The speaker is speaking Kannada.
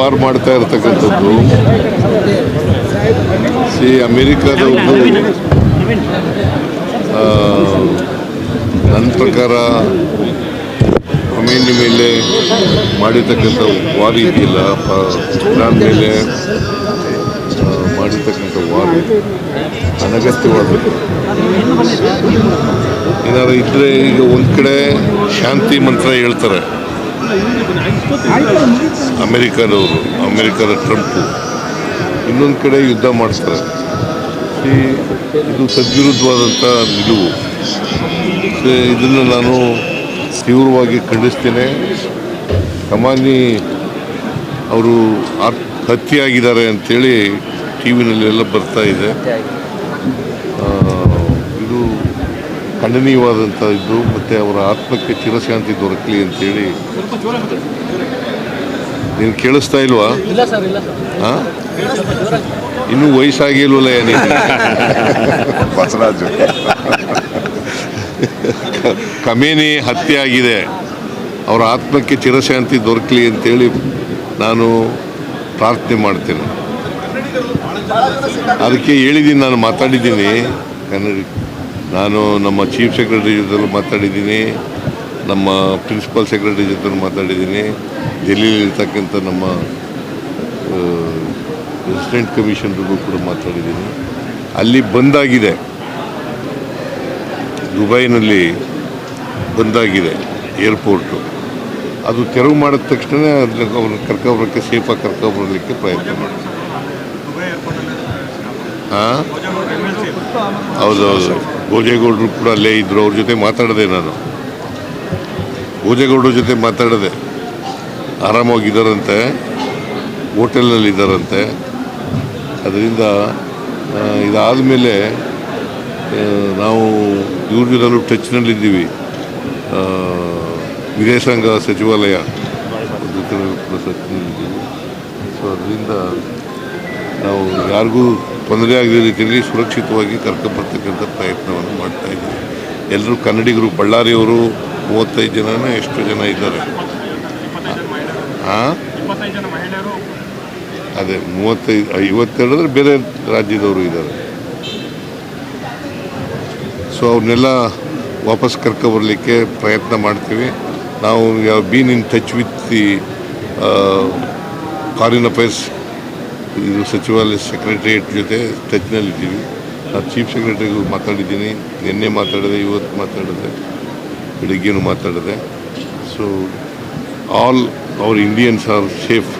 ವಾರ್ ಮಾಡ್ತಾ ಇರತಕ್ಕಂಥದ್ದು ಅಮೆರಿಕದವ್ರು ನನ್ನ ಪ್ರಕಾರ ಖಮೇನಿ ಮೇಲೆ ಮಾಡಿರ್ತಕ್ಕಂಥ ವಾರ್ ಇದೆಯಲ್ಲ, ಇರಾನ್ ಮೇಲೆ ಮಾಡಿರ್ತಕ್ಕಂಥ ವಾರ್ ಅನಗತ್ಯವಾದದ್ದು. ಏನಾದ್ರು ಇದ್ದರೆ ಈಗ ಒಂದು ಕಡೆ ಶಾಂತಿ ಮಂತ್ರ ಹೇಳ್ತಾರೆ ಅಮೆರಿಕದ ಟ್ರಂಪು, ಇನ್ನೊಂದು ಕಡೆ ಯುದ್ಧ ಮಾಡ್ತಾರೆ. ಇದು ಸದ್ವಿರುದ್ಧವಾದಂಥ ನಿಲುವು. ಇದನ್ನು ನಾನು ತೀವ್ರವಾಗಿ ಖಂಡಿಸ್ತೇನೆ. ಖಮೇನಿ ಅವರು ಹತ್ಯೆಯಾಗಿದ್ದಾರೆ ಅಂಥೇಳಿ ಟಿ ವಿನಲ್ಲೆಲ್ಲ ಬರ್ತಾ ಇದೆ. ಇದು ಖಂಡನೀಯವಾದಂಥ ಇದು. ಮತ್ತು ಅವರ ಆತ್ಮಕ್ಕೆ ಚಿರಶಾಂತಿ ದೊರಕಲಿ ಅಂತೇಳಿ. ನೀನು ಕೇಳಿಸ್ತಾ ಇಲ್ವಾ? ಹಾಂ, ಇನ್ನೂ ವಯಸ್ಸಾಗಿಲ್ವಲ್ಲ ಏನಿದೆ ಬಸವರಾಜು. ಖಮೇನಿ ಹತ್ಯೆ ಆಗಿದೆ, ಅವರ ಆತ್ಮಕ್ಕೆ ಚಿರಶಾಂತಿ ದೊರಕಲಿ ಅಂತೇಳಿ ನಾನು ಪ್ರಾರ್ಥನೆ ಮಾಡ್ತೇನೆ. ಅದಕ್ಕೆ ಹೇಳಿದ್ದೀನಿ, ನಾನು ಮಾತಾಡಿದ್ದೀನಿ ನಾನು ನಮ್ಮ ಚೀಫ್ ಸೆಕ್ರೆಟರಿ ಜೊತೆ ಮಾತಾಡಿದ್ದೀನಿ, ನಮ್ಮ ಪ್ರಿನ್ಸಿಪಲ್ ಸೆಕ್ರೆಟರಿ ಜೊತೆ ಮಾತಾಡಿದ್ದೀನಿ, ಡೆಲ್ಲಿಲಿರ್ತಕ್ಕಂಥ ನಮ್ಮ ರೆಸಿಡೆಂಟ್ ಕಮಿಷನರ್ಗೂ ಕೂಡ ಮಾತಾಡಿದ್ದೀನಿ. ಅಲ್ಲಿ ಬಂದಾಗಿದೆ, ದುಬೈನಲ್ಲಿ ಬಂದಾಗಿದೆ ಏರ್ಪೋರ್ಟು. ಅದು ತೆರವು ಮಾಡಿದ ತಕ್ಷಣ ಅವ್ರನ್ನ ಕರ್ಕೊಬರೋಕ್ಕೆ, ಸೇಫಾಗಿ ಕರ್ಕೊಬರಲಿಕ್ಕೆ ಪ್ರಯತ್ನ ಮಾಡ್ತೀನಿ. ಹಾಂ, ಹೌದೌದು. ಭೋಜೇಗೌಡರು ಕೂಡ ಅಲ್ಲೇ ಇದ್ದರು, ಅವ್ರ ಜೊತೆ ಮಾತಾಡಿದೆ ನಾನು. ಭೋಜೇಗೌಡರ ಜೊತೆ ಮಾತಾಡಿದೆ, ಆರಾಮಾಗಿದ್ದಾರಂತೆ, ಹೋಟೆಲ್ನಲ್ಲಿದ್ದಾರಂತೆ. ಅದರಿಂದ ಇದಾದ ಮೇಲೆ ನಾವು ಇವ್ರ ಜೊತೆಲೂ ಟಚ್ನಲ್ಲಿದ್ದೀವಿ. ವಿದೇಶಾಂಗ ಸಚಿವಾಲಯ ಜೊತೆ ಟಚ್ನಲ್ಲಿದ್ದೀವಿ. ಸೊ ಅದರಿಂದ ನಾವು ಯಾರಿಗೂ ತೊಂದರೆ ಆಗದ ರೀತಿಯಲ್ಲಿ ಸುರಕ್ಷಿತವಾಗಿ ಕರ್ಕೊಂಬರ್ತಕ್ಕಂಥ ಪ್ರಯತ್ನವನ್ನು ಮಾಡ್ತಾಯಿದ್ದೀವಿ. ಎಲ್ಲರೂ ಕನ್ನಡಿಗರು. ಬಳ್ಳಾರಿಯವರು 35 ಜನನ ಎಷ್ಟು ಜನ ಇದ್ದಾರೆ? ಹಾಂ, ಅದೇ 52 ಅಂದರೆ ಬೇರೆ ರಾಜ್ಯದವರು ಇದ್ದಾರೆ. ಸೊ ಅವ್ರನ್ನೆಲ್ಲ ವಾಪಸ್ ಕರ್ಕೊಬರಲಿಕ್ಕೆ ಪ್ರಯತ್ನ ಮಾಡ್ತೀವಿ. ನಾವು been in touch with the foreign affairs ಇದು ಸಚಿವಾಲಯ ಸೆಕ್ರೆಟರಿಯೇಟ್ ಜೊತೆ ಟಚ್ನಲ್ಲಿದ್ದೀವಿ. ನಾನು ಚೀಫ್ ಸೆಕ್ರೆಟರಿಗೂ ಮಾತಾಡಿದ್ದೀನಿ, ನಿನ್ನೆ ಮಾತಾಡಿದೆ, ಇವತ್ತು ಮಾತಾಡಿದೆ, ಬೆಳಿಗ್ಗೆನೂ ಮಾತಾಡಿದೆ. So all our Indians are safe